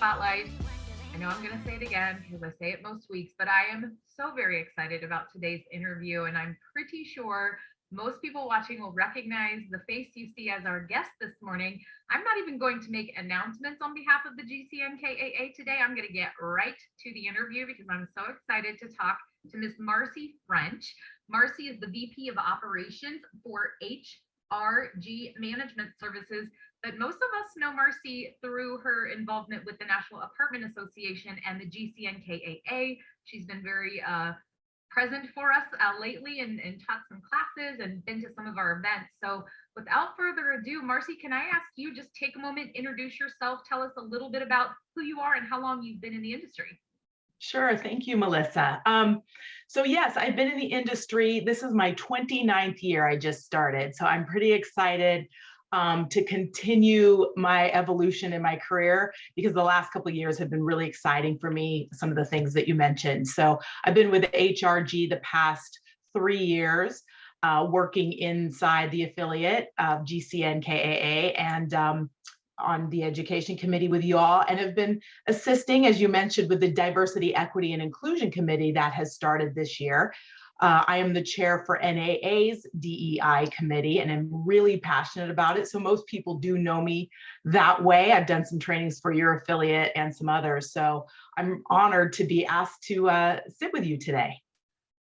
spotlight. I know I'm going to say it again because I say it most weeks, but I am so very excited about today's interview, and I'm pretty sure most people watching will recognize the face you see as our guest this morning. I'm not even going to make announcements on behalf of the GCNKAA today. I'm going to get right to the interview because I'm so excited to talk to Miss Marci French. Marci is the VP of Operations for HRG Management Services, but most of us know Marci through her involvement with the National Apartment Association and the GCNKAA. She's been very present for us lately and taught some classes and been to some of our events. So without further ado, Marci, can I ask you just take a moment, introduce yourself, tell us a little bit about who you are and how long you've been in the industry. Sure. Thank you, Melissa. So yes, I've been in the industry. This is my 29th year I just started. So I'm pretty excited to continue my evolution in my career because the last couple of years have been really exciting for me, some of the things that you mentioned. So I've been with HRG the past 3 years, working inside the affiliate of GCNKAA and on the education committee with you all, and have been assisting, as you mentioned, with the diversity, equity, and inclusion committee that has started this year. I am the chair for NAA's DEI committee, and I'm really passionate about it. So most people do know me that way. I've done some trainings for your affiliate and some others. So I'm honored to be asked to sit with you today.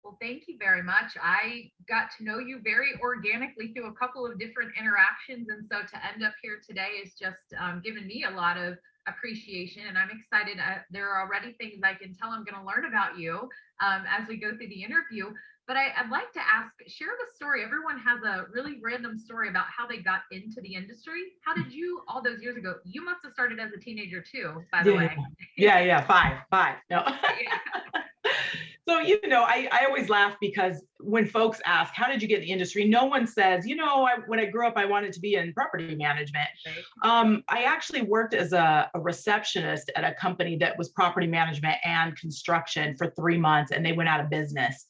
Well, thank you very much. I got to know you very organically through a couple of different interactions. And so to end up here today is just given me a lot of appreciation. And I'm excited. There are already things I can tell I'm going to learn about you as we go through the interview. But I'd like to ask, share the story. Everyone has a really random story about how they got into the industry. How did you, all those years ago, you must have started as a teenager too, by the way. Yeah, five. No. So, I always laugh because when folks ask, how did you get in the industry? No one says, when I grew up, I wanted to be in property management. Right. I actually worked as a receptionist at a company that was property management and construction for 3 months, and they went out of business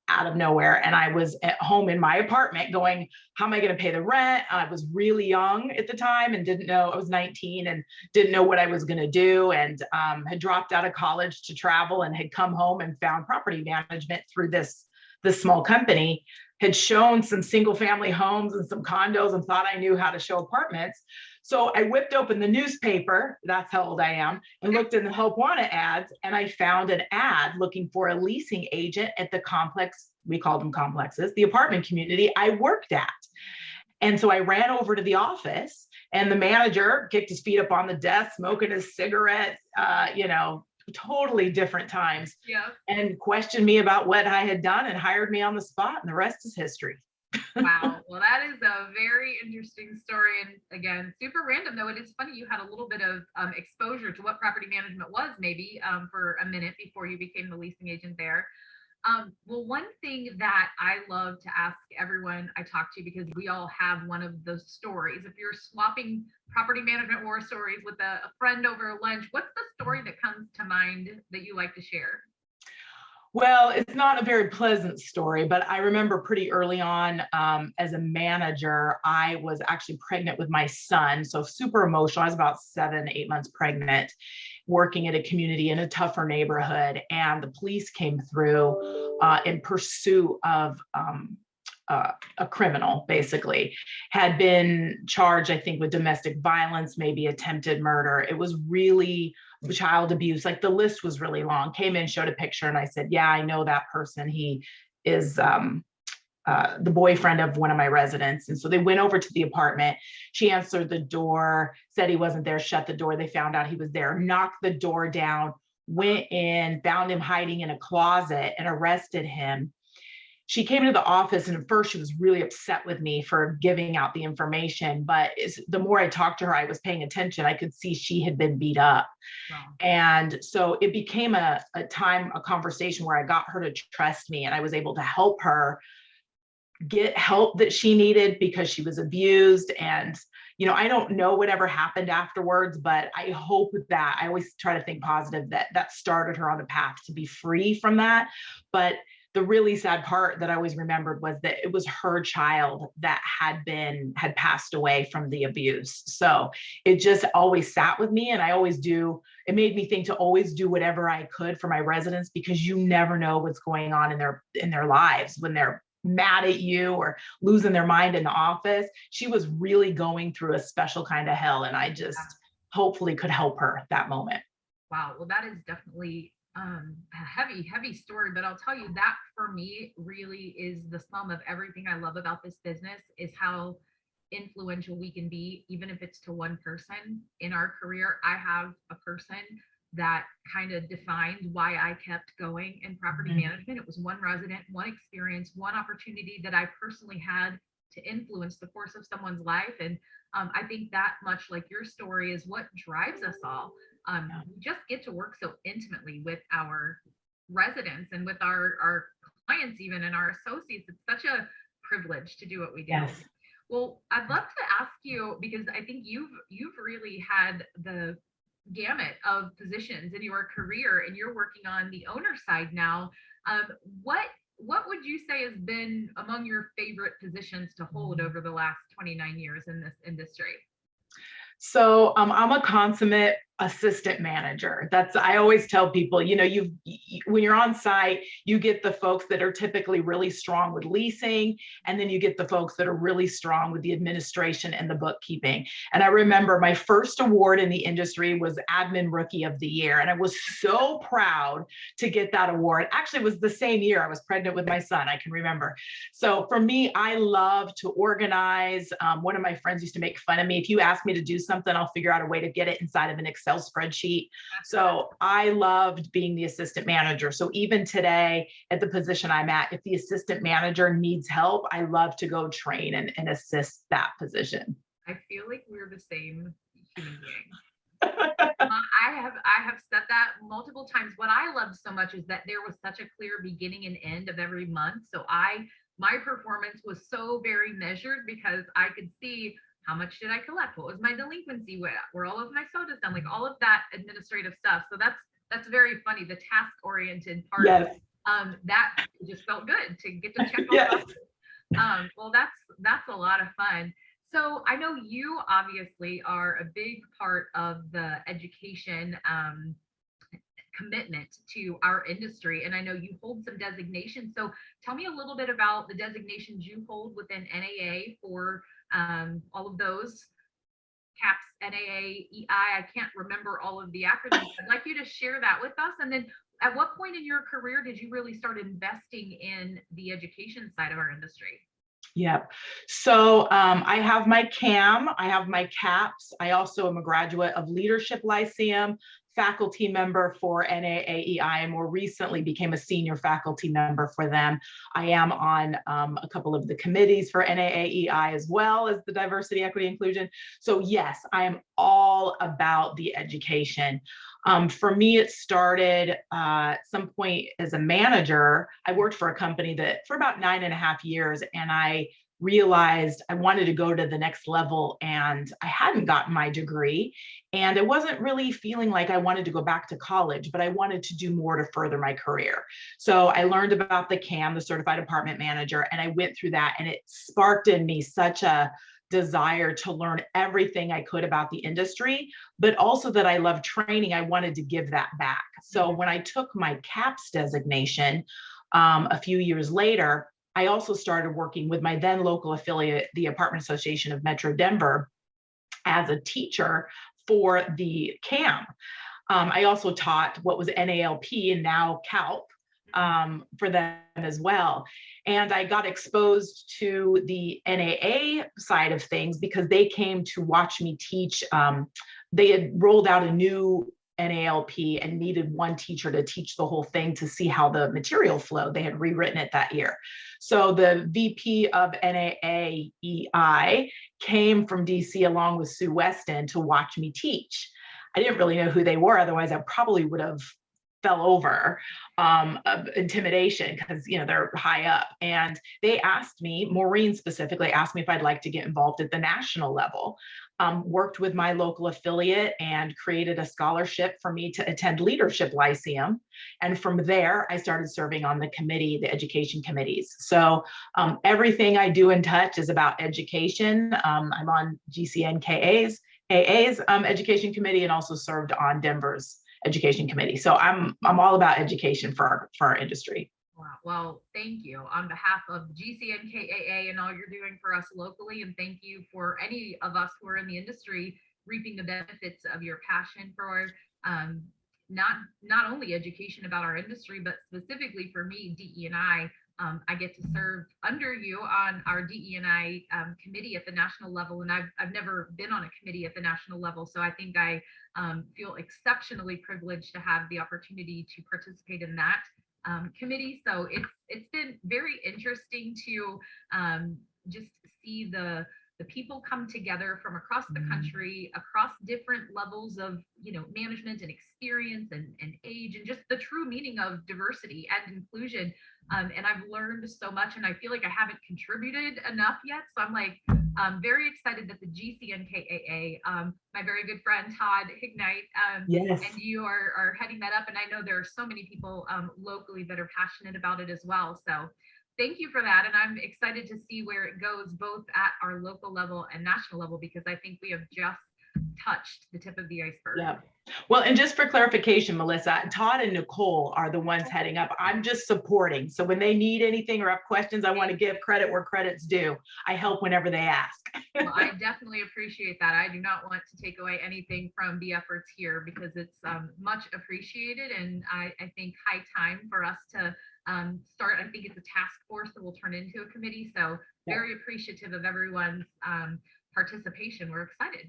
out of nowhere. And I was at home in my apartment going, how am I going to pay the rent? I was really young at the time and didn't know. I was 19 and didn't know what I was going to do, and had dropped out of college to travel and had come home and found property management through this small company, had shown some single family homes and some condos and thought I knew how to show apartments. So I whipped open the newspaper, that's how old I am, and looked in the Help Wanted ads, and I found an ad looking for a leasing agent at the complex, we called them complexes, the apartment community I worked at. And so I ran over to the office, and the manager kicked his feet up on the desk, smoking his cigarette, totally different times, and questioned me about what I had done and hired me on the spot, and the rest is history. Wow. Well, that is a very interesting story. And again, super random, though. It is funny you had a little bit of exposure to what property management was maybe for a minute before you became the leasing agent there. Well, one thing that I love to ask everyone I talk to, because we all have one of those stories. If you're swapping property management war stories with a friend over lunch, what's the story that comes to mind that you like to share? Well, it's not a very pleasant story, but I remember pretty early on as a manager, I was actually pregnant with my son. So super emotional. I was about 7-8 months pregnant, working at a community in a tougher neighborhood. And the police came through in pursuit of a criminal, basically, had been charged, I think, with domestic violence, maybe attempted murder. It was really child abuse. Like the list was really long. Came in, showed a picture, and I said, yeah, I know that person. He is the boyfriend of one of my residents. And so they went over to the apartment. She answered the door, said he wasn't there, shut the door. They found out he was there, knocked the door down, went in, found him hiding in a closet, and arrested him. She came into the office, and at first she was really upset with me for giving out the information. But the more I talked to her, I was paying attention. I could see she had been beat up. Wow. And so it became a conversation where I got her to trust me, and I was able to help her get help that she needed because she was abused. And, I don't know whatever happened afterwards, but I hope that I always try to think positive that started her on the path to be free from that. But the really sad part that I always remembered was that it was her child that had passed away from the abuse. So it just always sat with me, and it made me think to always do whatever I could for my residents, because you never know what's going on in their lives when they're mad at you or losing their mind in the office. She was really going through a special kind of hell, and I just hopefully could help her at that moment. Wow. Well, that is definitely a heavy story, but I'll tell you that for me really is the sum of everything I love about this business, is how influential we can be, even if it's to one person in our career. I have a person that kind of defined why I kept going in property management. It was one resident, one experience, one opportunity that I personally had to influence the course of someone's life. And I think that much like your story is what drives us all. We just get to work so intimately with our residents and with our clients even, and our associates. It's such a privilege to do what we do. Yes. Well, I'd love to ask you, because I think you've really had the gamut of positions in your career, and you're working on the owner side now. What would you say has been among your favorite positions to hold over the last 29 years in this industry? So I'm a consummate assistant manager. I always tell people, when you're on site, you get the folks that are typically really strong with leasing, and then you get the folks that are really strong with the administration and the bookkeeping. And I remember my first award in the industry was Admin Rookie of the Year, and I was so proud to get that award. Actually, it was the same year I was pregnant with my son, I can remember. So for me, I love to organize. One of my friends used to make fun of me. If you ask me to do something, I'll figure out a way to get it inside of an Excel spreadsheet. So I loved being the assistant manager. So even today at the position I'm at, if the assistant manager needs help, I love to go train and assist that position. I feel like we're the same human being. I have said that multiple times. What I loved so much is that there was such a clear beginning and end of every month. So my performance was so very measured, because I could see how much did I collect, what was my delinquency, were all of my sodas done, like all of that administrative stuff. So that's very funny, the task oriented part. Yes. That just felt good to get to check off. Yes. Well, that's a lot of fun. So I know you obviously are a big part of the education commitment to our industry, and I know you hold some designations. So tell me a little bit about the designations you hold within NAA for all of those CAPS, NAA, EI. I can't remember all of the acronyms. I'd like you to share that with us. And then at what point in your career did you really start investing in the education side of our industry? Yep. So I have my CAM, I have my CAPS. I also am a graduate of Leadership Lyceum, faculty member for NAAEI, and more recently became a senior faculty member for them. I am on a couple of the committees for NAAEI, as well as the diversity, equity, inclusion. So yes, I am all about the education. For me, it started at some point as a manager. I worked for a company that for about 9.5 years, and I realized I wanted to go to the next level, and I hadn't gotten my degree, and I wasn't really feeling like I wanted to go back to college, but I wanted to do more to further my career. So I learned about the CAM, the Certified Apartment Manager, and I went through that, and it sparked in me such a desire to learn everything I could about the industry, but also that I love training. I wanted to give that back. So when I took my CAPS designation a few years later, I also started working with my then local affiliate, the Apartment Association of Metro Denver, as a teacher for the CAM. I also taught what was NALP and now CALP for them as well. And I got exposed to the NAA side of things because they came to watch me teach. They had rolled out a new NALP and needed one teacher to teach the whole thing to see how the material flowed. They had rewritten it that year. So the VP of NAAEI came from DC along with Sue Weston to watch me teach. I didn't really know who they were. Otherwise, I probably would have fell over of intimidation because, they're high up. And they asked me, Maureen specifically asked me if I'd like to get involved at the national level. Worked with my local affiliate and created a scholarship for me to attend Leadership Lyceum. And from there, I started serving on the committee, the education committees. So everything I do and touch is about education. I'm on GCNKAA's education committee and also served on Denver's education committee. So I'm all about education for our industry. Wow. Well, thank you on behalf of GCNKAA and all you're doing for us locally. And thank you for any of us who are in the industry reaping the benefits of your passion for not only education about our industry, but specifically for me, DE&I. I get to serve under you on our DE&I committee at the national level, and I've never been on a committee at the national level, so I think I feel exceptionally privileged to have the opportunity to participate in that committee. So it's been very interesting to just see the people come together from across the country, across different levels of management and experience and age, and just the true meaning of diversity and inclusion. And I've learned so much, and I feel like I haven't contributed enough yet. So I'm very excited that the GCNKAA, my very good friend Todd Hignite, Yes. and you are heading that up. And I know there are so many people locally that are passionate about it as well. So thank you for that. And I'm excited to see where it goes, both at our local level and national level, because I think we have just touched the tip of the iceberg. Yeah. Well, and just for clarification, Melissa, Todd and Nicole are the ones heading up. I'm just supporting. So when they need anything or have questions, I want to give credit where credit's due. I help whenever they ask. Well, I definitely appreciate that. I do not want to take away anything from the efforts here because it's much appreciated. And I think high time for us to start. I think it's a task force that will turn into a committee. So very appreciative of everyone's participation. We're excited.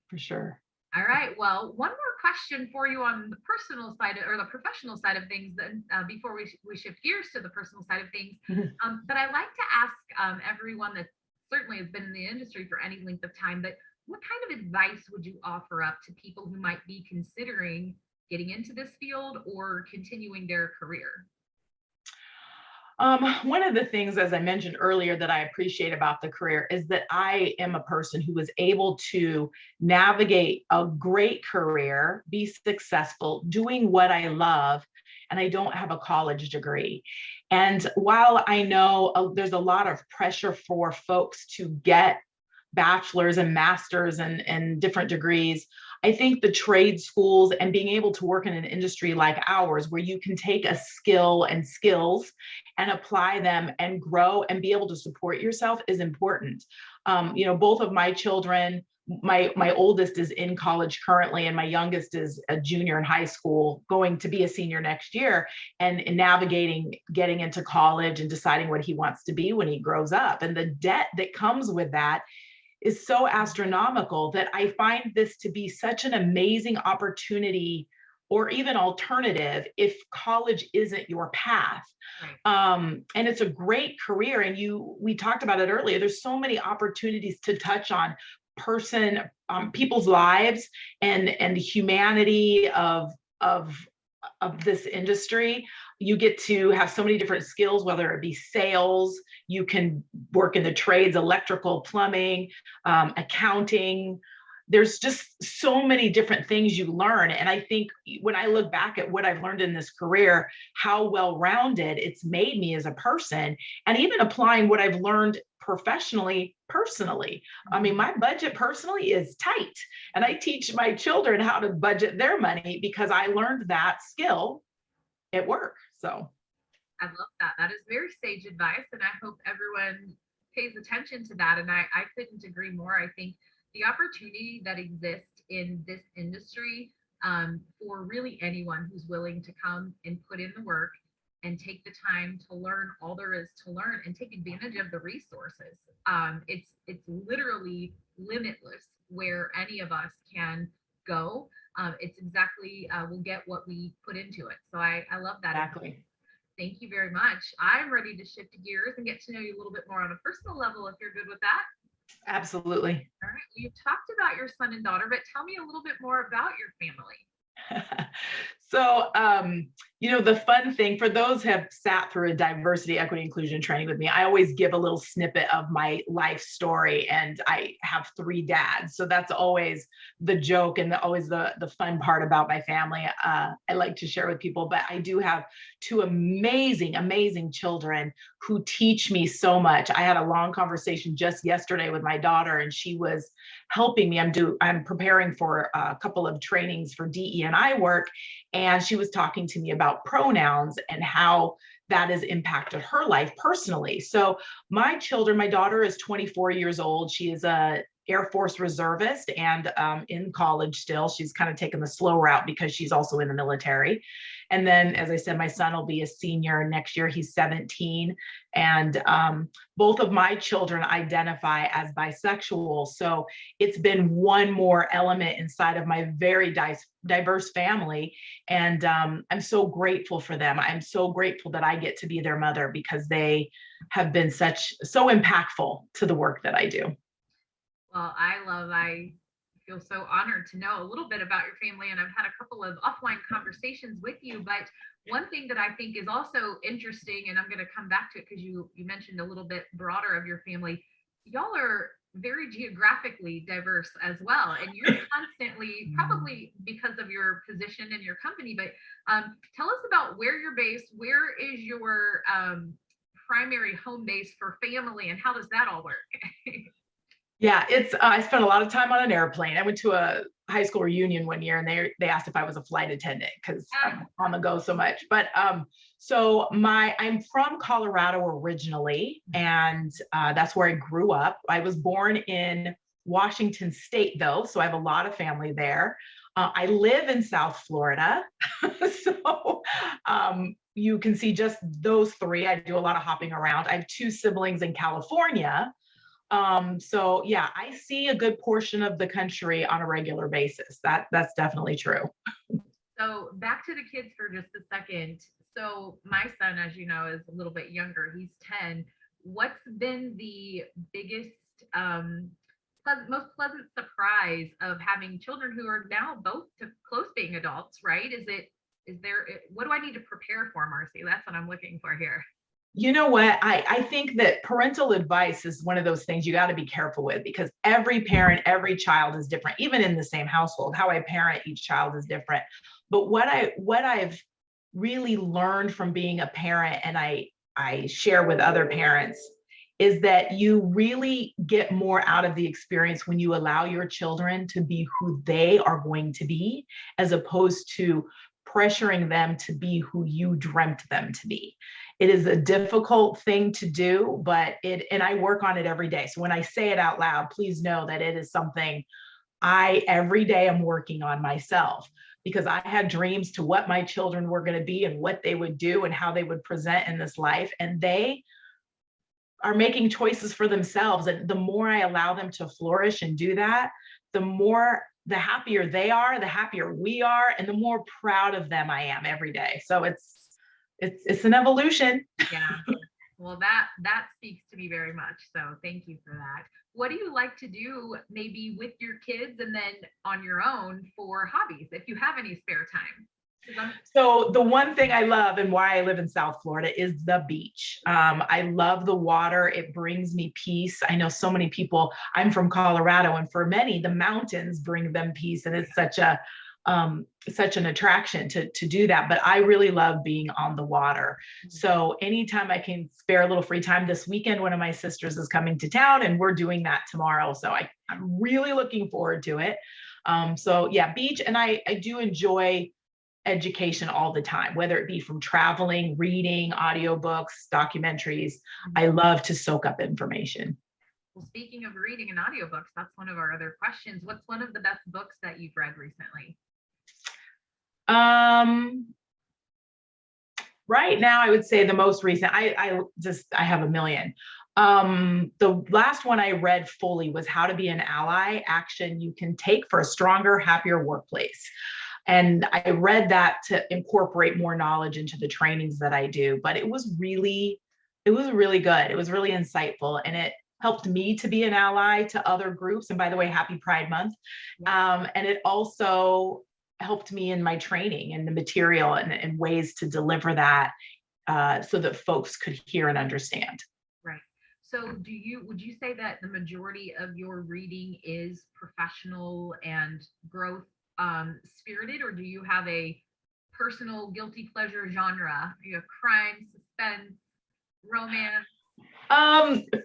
For sure. All right. Well, one more question for you on the personal side or the professional side of things, then before we shift gears to the personal side of things. But I like to ask everyone that certainly has been in the industry for any length of time, but what kind of advice would you offer up to people who might be considering getting into this field or continuing their career? One of the things, as I mentioned earlier, that I appreciate about the career is that I am a person who was able to navigate a great career, be successful, doing what I love, and I don't have a college degree. And while I know there's a lot of pressure for folks to get bachelor's and master's and different degrees, I think the trade schools and being able to work in an industry like ours, where you can take a skill and skills and apply them and grow and be able to support yourself is important. Both of my children, my oldest is in college currently, and my youngest is a junior in high school, going to be a senior next year, and navigating getting into college and deciding what he wants to be when he grows up. And the debt that comes with that is so astronomical that I find this to be such an amazing opportunity or even alternative if college isn't your path. Right. And it's a great career. And we talked about it earlier. There's so many opportunities to touch on people's lives and the humanity of this industry. You get to have so many different skills, whether it be sales, you can work in the trades, electrical, plumbing, accounting. There's just so many different things you learn. And I think when I look back at what I've learned in this career, how well-rounded it's made me as a person, and even applying what I've learned professionally, personally. I mean, my budget personally is tight, and I teach my children how to budget their money because I learned that skill at work. So I love that. That is very sage advice, and I hope everyone pays attention to that. And I couldn't agree more. I think the opportunity that exists in this industry for really anyone who's willing to come and put in the work and take the time to learn all there is to learn and take advantage of the resources. It's literally limitless where any of us can go. It's exactly, we'll get what we put into it. So I love that. exactly. Thank you very much. I'm ready to shift gears and get to know you a little bit more on a personal level, if you're good with that. Absolutely. All right. You talked about your son and daughter, but tell me a little bit more about your family. So, the fun thing for those who have sat through a diversity, equity, inclusion training with me, I always give a little snippet of my life story, and I have 3 dads. So that's always the joke and always the fun part about my family. I like to share with people, but I do have 2 amazing, amazing children who teach me so much. I had a long conversation just yesterday with my daughter, and she was helping me. I'm preparing for a couple of trainings for DE&I work, and she was talking to me about pronouns and how that has impacted her life personally. So my children, my daughter is 24 years old. She is a Air Force reservist and in college still. She's kind of taken the slow route because she's also in the military. And then, as I said, my son will be a senior next year. He's 17. And both of my children identify as bisexual. So it's been one more element inside of my very diverse family. And I'm so grateful for them. I'm so grateful that I get to be their mother because they have been so impactful to the work that I do. Well, I feel so honored to know a little bit about your family, and I've had a couple of offline conversations with you. But one thing that I think is also interesting, and I'm going to come back to it because you mentioned a little bit broader of your family. Y'all are very geographically diverse as well, and you're constantly, probably because of your position in your company, but tell us about where you're based. Where is your primary home base for family, and how does that all work? Yeah, I spent a lot of time on an airplane. I went to a high school reunion one year, and they asked if I was a flight attendant because I'm on the go so much. But I'm from Colorado originally, and that's where I grew up. I was born in Washington State, though, so I have a lot of family there. I live in South Florida, so you can see just those 3. I do a lot of hopping around. I have 2 siblings in California. So yeah, I see a good portion of the country on a regular basis. That's definitely true. So back to the kids for just a second. So my son, as you know, is a little bit younger. He's 10. What's been the biggest, most pleasant surprise of having children who are now both to close being adults, right? What do I need to prepare for, Marci? That's what I'm looking for here. You know what? I think that parental advice is one of those things you got to be careful with because every parent, every child is different, even in the same household. How I parent each child is different. But what I've really learned from being a parent, and I share with other parents, is that you really get more out of the experience when you allow your children to be who they are going to be, as opposed to pressuring them to be who you dreamt them to be. It is a difficult thing to do, and I work on it every day. So when I say it out loud, please know that it is something every day I'm working on myself, because I had dreams to what my children were going to be and what they would do and how they would present in this life. And they are making choices for themselves. And the more I allow them to flourish and do that, the happier they are, the happier we are, and the more proud of them I am every day. So it's an evolution. Yeah. Well, that speaks to me very much. So thank you for that. What do you like to do maybe with your kids and then on your own for hobbies, if you have any spare time? So the one thing I love and why I live in South Florida is the beach. I love the water. It brings me peace. I know so many people, I'm from Colorado, and for many, the mountains bring them peace. And it's such an attraction to do that. But I really love being on the water. So anytime I can spare a little free time, this weekend, one of my sisters is coming to town and we're doing that tomorrow. So I'm really looking forward to it. So yeah, beach. And I do enjoy education all the time, whether it be from traveling, reading, audiobooks, documentaries. I love to soak up information. Well, speaking of reading and audiobooks, that's one of our other questions. What's one of the best books that you've read recently? Right now, I would say the most recent, I have a million. The last one I read fully was How to Be an Ally: Action You Can Take for a Stronger, Happier Workplace. And I read that to incorporate more knowledge into the trainings that I do, but it was really good. It was really insightful, and it helped me to be an ally to other groups. And by the way, happy Pride Month. And it also helped me in my training and the material and ways to deliver that so that folks could hear and understand. Right. So would you say that the majority of your reading is professional and growth spirited, or do you have a personal guilty pleasure genre? Do you have crime, suspense, romance?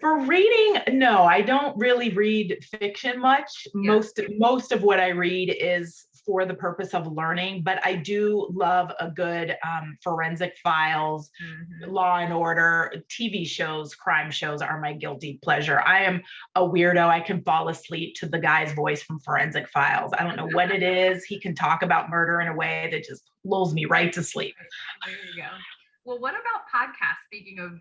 For reading, no, I don't really read fiction much. Yeah. Most of what I read is for the purpose of learning, but I do love a good forensic files, Law and Order, TV shows, crime shows are my guilty pleasure. I am a weirdo. I can fall asleep to the guy's voice from Forensic Files. I don't know what it is. He can talk about murder in a way that just lulls me right to sleep. There you go. Well, what about podcasts? Speaking of,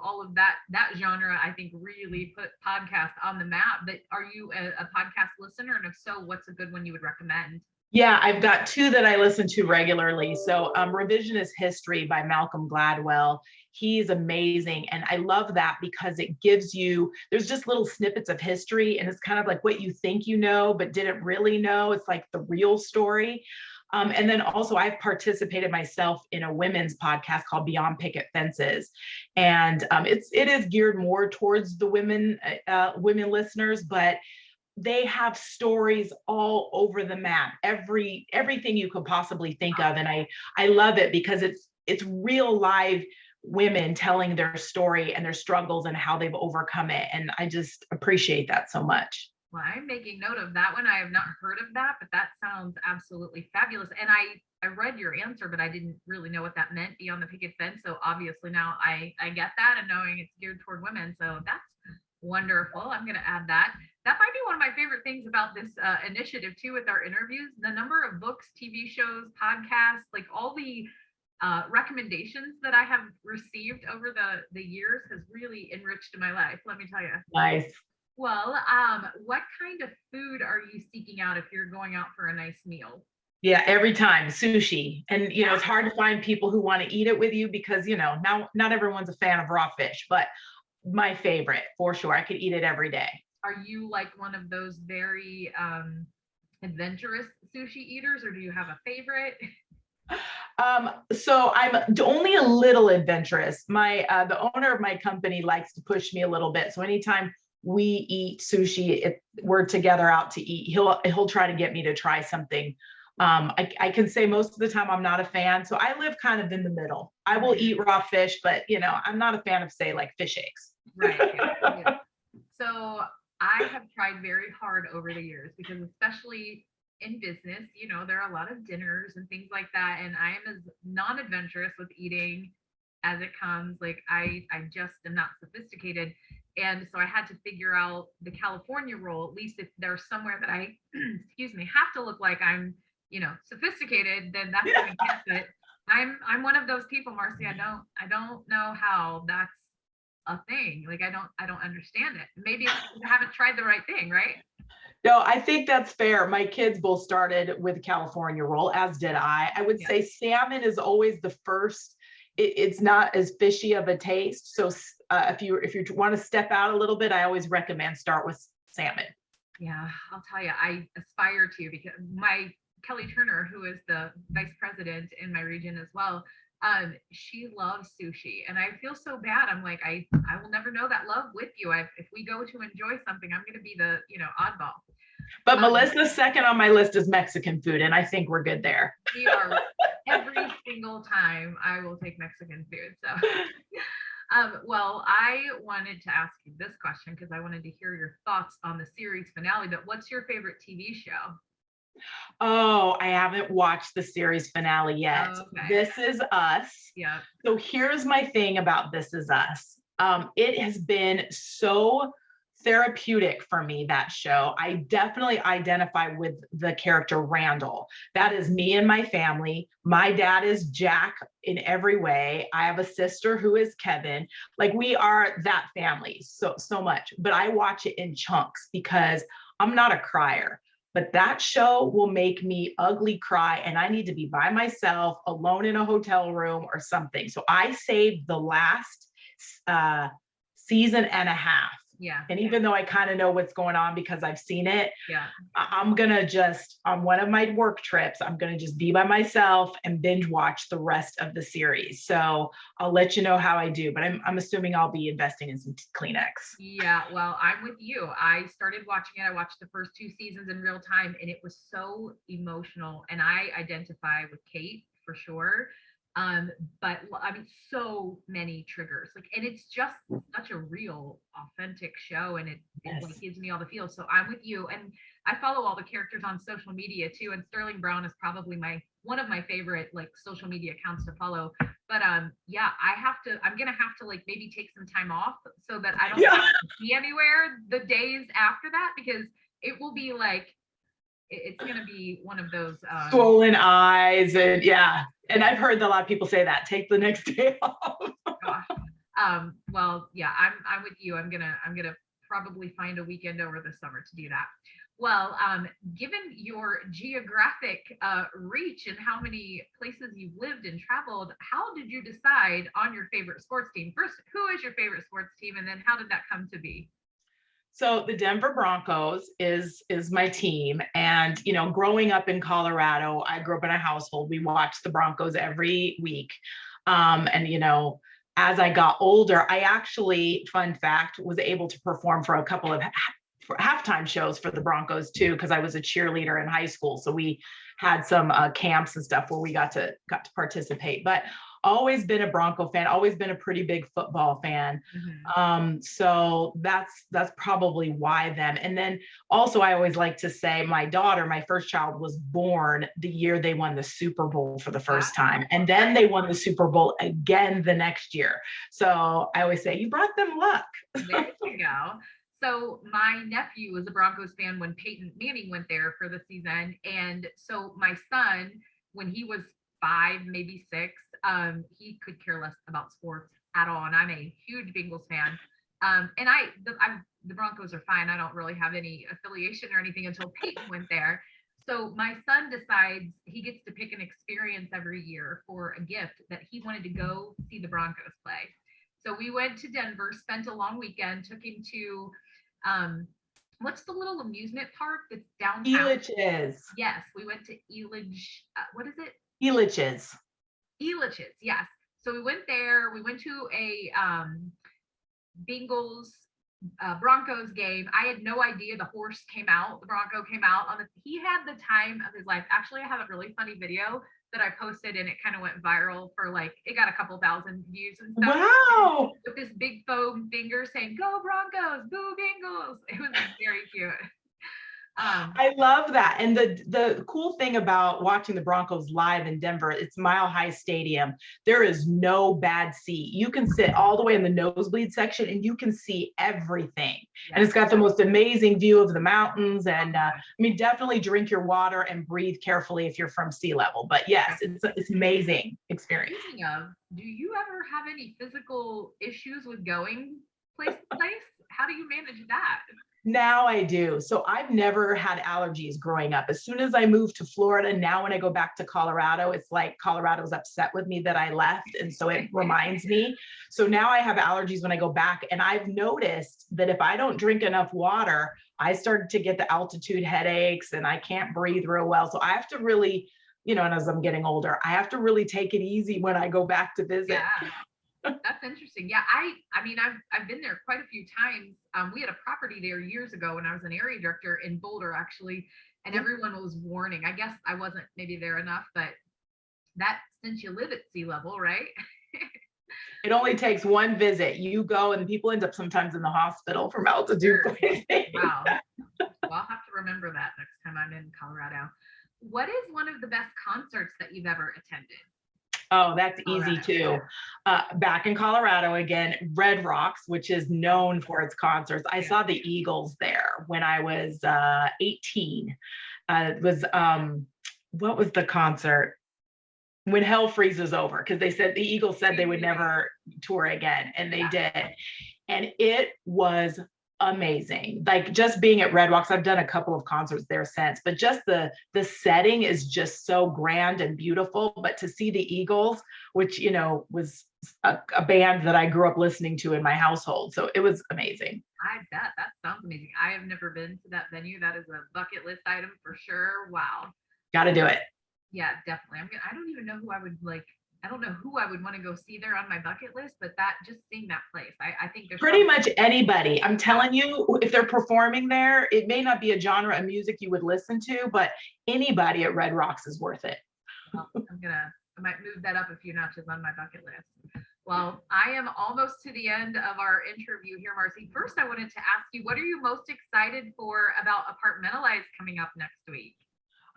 all of that genre, I think really put podcasts on the map. But are you a podcast listener? And if so, what's a good one you would recommend? Yeah, I've got two that I listen to regularly. So Revisionist History by Malcolm Gladwell. He's amazing. And I love that because it gives you, there's just little snippets of history, and it's kind of like what you think you know, but didn't really know. It's like the real story. And then also I've participated myself in a women's podcast called Beyond Picket Fences. And it is geared more towards the women listeners, but they have stories all over the map, everything you could possibly think of. And I love it because it's real live women telling their story and their struggles and how they've overcome it. And I just appreciate that so much. Well, I'm making note of that one. I have not heard of that, but that sounds absolutely fabulous. And I read your answer, but I didn't really know what that meant, beyond the picket fence. So obviously now I get that, and knowing it's geared toward women. So that's wonderful. I'm going to add that. That might be one of my favorite things about this initiative too, with our interviews. The number of books, TV shows, podcasts, like all the recommendations that I have received over the years has really enriched my life. Let me tell you. Nice. Well, what kind of food are you seeking out if you're going out for a nice meal? Yeah, every time sushi. And, it's hard to find people who want to eat it with you because, now not everyone's a fan of raw fish, but my favorite for sure. I could eat it every day. Are you like one of those very adventurous sushi eaters, or do you have a favorite? So I'm only a little adventurous. The owner of my company likes to push me a little bit. So anytime we eat sushi, if we're together out to eat, he'll try to get me to try something. I can say most of the time I'm not a fan. So I live kind of in the middle. I will eat raw fish, but I'm not a fan of, say, like fish eggs. Right. Yeah. So I have tried very hard over the years, because especially in business, there are a lot of dinners and things like that. And I am as non-adventurous with eating as it comes. Like I just am not sophisticated. And so I had to figure out the California roll, at least if there's somewhere that I, excuse me, have to look like I'm, sophisticated, then that's going to get it. I'm one of those people, Marci. I don't know how that's a thing. Like I don't understand it. Maybe it's because I haven't tried the right thing, right? No, I think that's fair. My kids both started with California roll, as did I. I would say salmon is always the first. It's not as fishy of a taste. So if you want to step out a little bit, I always recommend start with salmon. Yeah, I'll tell you, I aspire to, because my Kelly Turner, who is the vice president in my region as well, she loves sushi, and I feel so bad. I'm like, I will never know that love with you. If we go to enjoy something, I'm going to be the oddball. But Melissa's second on my list is Mexican food, and I think we're good there. We are. Every single time I will take Mexican food. So, well, I wanted to ask you this question because I wanted to hear your thoughts on the series finale. But what's your favorite TV show? Oh, I haven't watched the series finale yet. Okay. This Is Us. Yeah. So here's my thing about This Is Us. It has been so therapeutic for me, that show. I definitely identify with the character Randall. That is me and my family. My dad is Jack in every way. I have a sister who is Kevin. Like, we are that family so much. But I watch it in chunks because I'm not a crier. But that show will make me ugly cry, and I need to be by myself, alone in a hotel room or something. So I saved the last season and a half Yeah. And even though I kind of know what's going on because I've seen it, Yeah. I'm going to just, on one of my work trips, I'm going to just be by myself and binge watch the rest of the series. So I'll let you know how I do, but I'm assuming I'll be investing in some Kleenex. Yeah, well, I'm with you. I started watching it. I watched the first 2 seasons in real time, and it was so emotional. And I identify with Kate for sure. But I mean, so many triggers. Like, and it's just such a real, authentic show, and it like gives me all the feels. So I'm with you. And I follow all the characters on social media too. And Sterling Brown is probably one of my favorite like social media accounts to follow. But yeah, I'm gonna have to like maybe take some time off so that I don't have to be anywhere the days after that, because it will be like it's gonna be one of those swollen eyes. And and I've heard a lot of people say that, take the next day off. Gosh. Well, yeah, I'm with you. I'm gonna probably find a weekend over the summer to do that. Well, given your geographic reach and how many places you've lived and traveled, how did you decide on your favorite sports team? First, who is your favorite sports team, and then how did that come to be? So the Denver Broncos is my team. And, growing up in Colorado, I grew up in a household. We watched the Broncos every week. And, as I got older, I actually, fun fact, was able to perform for a couple of halftime shows for the Broncos too, because I was a cheerleader in high school. So we had some camps and stuff where we got to participate. But always been a Bronco fan, always been a pretty big football fan. So that's probably why them. And then also I always like to say my first child was born the year they won the Super Bowl for the first time. And then they won the Super Bowl again the next year. So I always say, you brought them luck. There you go. So my nephew was a Broncos fan when Peyton Manning went there for the season. And so my son, when he was 5, maybe 6, he could care less about sports at all. And I'm a huge Bengals fan. And the Broncos are fine. I don't really have any affiliation or anything until Peyton went there. So my son decides he gets to pick an experience every year for a gift that he wanted to go see the Broncos play. So we went to Denver, spent a long weekend, took him to what's the little amusement park that's downtown? Elitch's. Yes, we went to Elitch. What is it? Elitch's. Elitch's, yes. So we went there. We went to a Bengals Broncos game. I had no idea the horse came out. The Bronco came out he had the time of his life. Actually, I have a really funny video that I posted, and it kind of went viral for it got a couple thousand views and stuff. Wow. With this big foam finger saying, "Go Broncos, boo Bengals." It was very cute. I love that. And the cool thing about watching the Broncos live in Denver, it's Mile High Stadium. There is no bad seat. You can sit all the way in the nosebleed section and you can see everything. Yes. And it's got the most amazing view of the mountains. And definitely drink your water and breathe carefully if you're from sea level. But yes, it's amazing experience. Speaking of, do you ever have any physical issues with going place to place? How do you manage that? Now I do. So I've never had allergies growing up. As soon as I moved to Florida, now when I go back to Colorado, it's like Colorado's upset with me that I left. And so it reminds me. So now I have allergies when I go back. And I've noticed that if I don't drink enough water, I start to get the altitude headaches and I can't breathe real well. So I have to really, and as I'm getting older, I have to really take it easy when I go back to visit. Yeah. That's interesting. Yeah, I've been there quite a few times. We had a property there years ago when I was an area director in Boulder, actually, and everyone was warning. I guess I wasn't maybe there enough, but that since you live at sea level, right? It only takes one visit. You go, and people end up sometimes in the hospital from altitude. Wow. Well, I'll have to remember that next time I'm in Colorado. What is one of the best concerts that you've ever attended? Oh, that's easy too. Back in Colorado again, Red Rocks, which is known for its concerts. I saw the Eagles there when I was 18. It was what was the concert? When Hell Freezes Over, because the Eagles said they would never tour again, and they did. And it was amazing. Like just being at Red Rocks, I've done a couple of concerts there since, but just the setting is just so grand and beautiful. But to see the Eagles, which was a band that I grew up listening to in my household. So it was amazing. I bet that sounds amazing. I have never been to that venue. That is a bucket list item for sure. Wow. Got to do it. Yeah, definitely. I don't even know who I would like. I don't know who I would want to go see there on my bucket list, but that just seeing that place, I think there's pretty much anybody. I'm telling you, if they're performing there, it may not be a genre of music you would listen to, but anybody at Red Rocks is worth it. Well, I might move that up a few notches on my bucket list. Well, I am almost to the end of our interview here, Marci. First, I wanted to ask you, what are you most excited for about Apartmentalize coming up next week?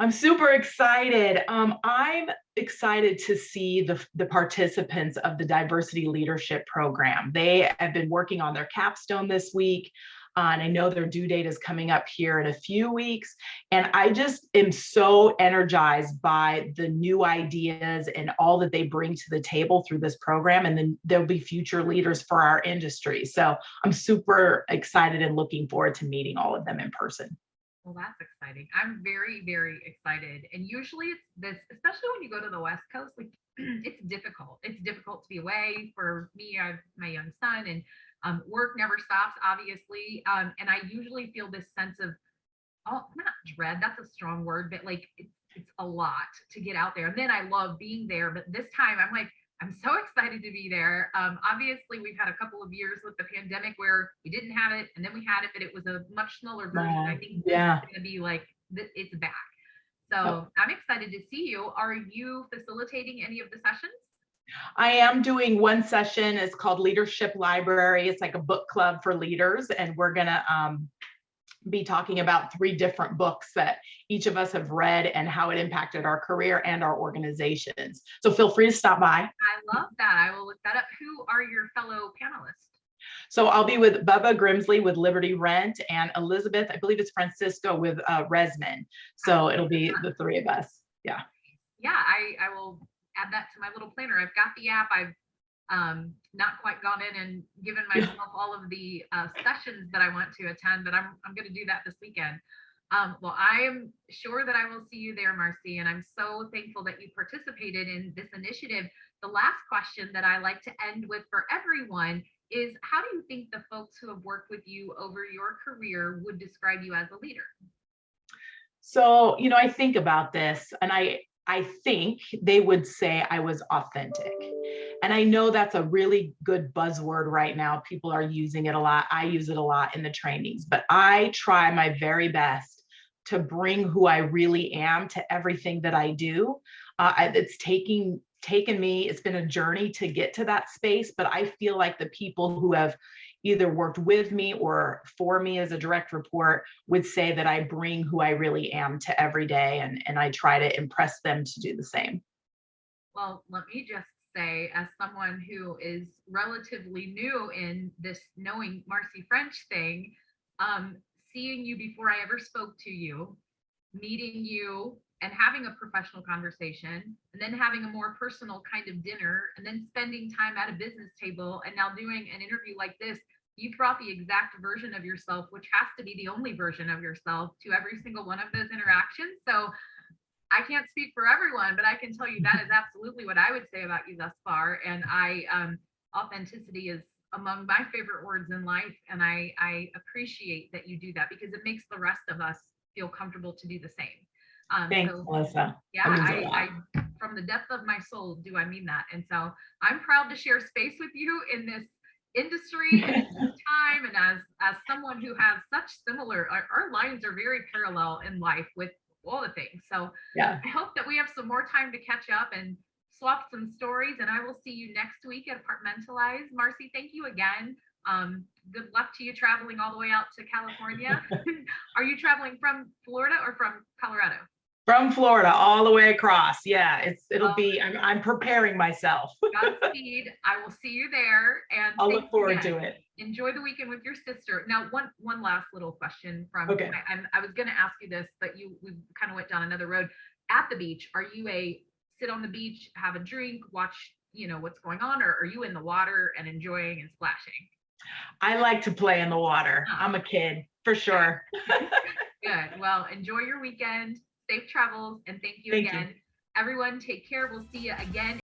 I'm super excited. I'm excited to see the participants of the Diversity Leadership Program. They have been working on their capstone this week. And I know their due date is coming up here in a few weeks. And I just am so energized by the new ideas and all that they bring to the table through this program. And then there'll be future leaders for our industry. So I'm super excited and looking forward to meeting all of them in person. Well, that's exciting. I'm very, very excited. And usually it's this, especially when you go to the West Coast, like it's difficult. It's difficult to be away. For me, I have my young son, and work never stops, obviously. And I usually feel this sense of, oh, not dread, that's a strong word, but like it's a lot to get out there. And then I love being there. But this time I'm like, I'm so excited to be there. Obviously, we've had a couple of years with the pandemic where we didn't have it, and then we had it, but it was a much smaller version. I think this is going to be like, it's back. So I'm excited to see you. Are you facilitating any of the sessions? I am doing one session. It's called Leadership Library. It's like a book club for leaders, and we're going to be talking about 3 different books that each of us have read and how it impacted our career and our organizations. So feel free to stop by. I love that. I will look that up. Who are your fellow panelists? So I'll be with Bubba Grimsley with Liberty Rent, and Elizabeth, I believe it's Francisco, with Resman. So it'll be the 3 of us. Yeah. Yeah, I will add that to my little planner. I've got the app. I've not quite gone in and given myself all of the sessions that I want to attend, but I'm going to do that this weekend. Well, I am sure that I will see you there, Marci, and I'm so thankful that you participated in this initiative. The last question that I like to end with for everyone is, how do you think the folks who have worked with you over your career would describe you as a leader? So, I think about this, and I think they would say I was authentic. And I know that's a really good buzzword right now. People are using it a lot. I use it a lot in the trainings, but I try my very best to bring who I really am to everything that I do. It's taken me, it's been a journey to get to that space, but I feel like the people who have either worked with me or for me as a direct report would say that I bring who I really am to every day, and I try to impress them to do the same. Well, let me just say, as someone who is relatively new in this knowing Marci French thing, seeing you before I ever spoke to you, meeting you and having a professional conversation, and then having a more personal kind of dinner, and then spending time at a business table, and now doing an interview like this, you brought the exact version of yourself, which has to be the only version of yourself, to every single one of those interactions. So I can't speak for everyone, but I can tell you that is absolutely what I would say about you thus far. And authenticity is among my favorite words in life. And I appreciate that you do that, because it makes the rest of us feel comfortable to do the same. Thanks, Melissa. Yeah, I from the depth of my soul do I mean that. And so I'm proud to share space with you in this industry and this time. And as someone who has such similar, our lines are very parallel in life with all the things. So yeah, I hope that we have some more time to catch up and swap some stories. And I will see you next week at Apartmentalize. Marci, thank you again. Good luck to you traveling all the way out to California. Are you traveling from Florida or from Colorado? From Florida all the way across. Yeah, it'll be, I'm preparing myself. Godspeed. I will see you there. And I'll look forward to it. Enjoy the weekend with your sister. Now, one last little question from, okay. I was going to ask you this, but we kind of went down another road. At the beach, are you a sit on the beach, have a drink, watch, what's going on, or are you in the water and enjoying and splashing? I like to play in the water. I'm a kid, for sure. Good. Well, enjoy your weekend. Safe travels, and thank you again. Everyone, take care. We'll see you again.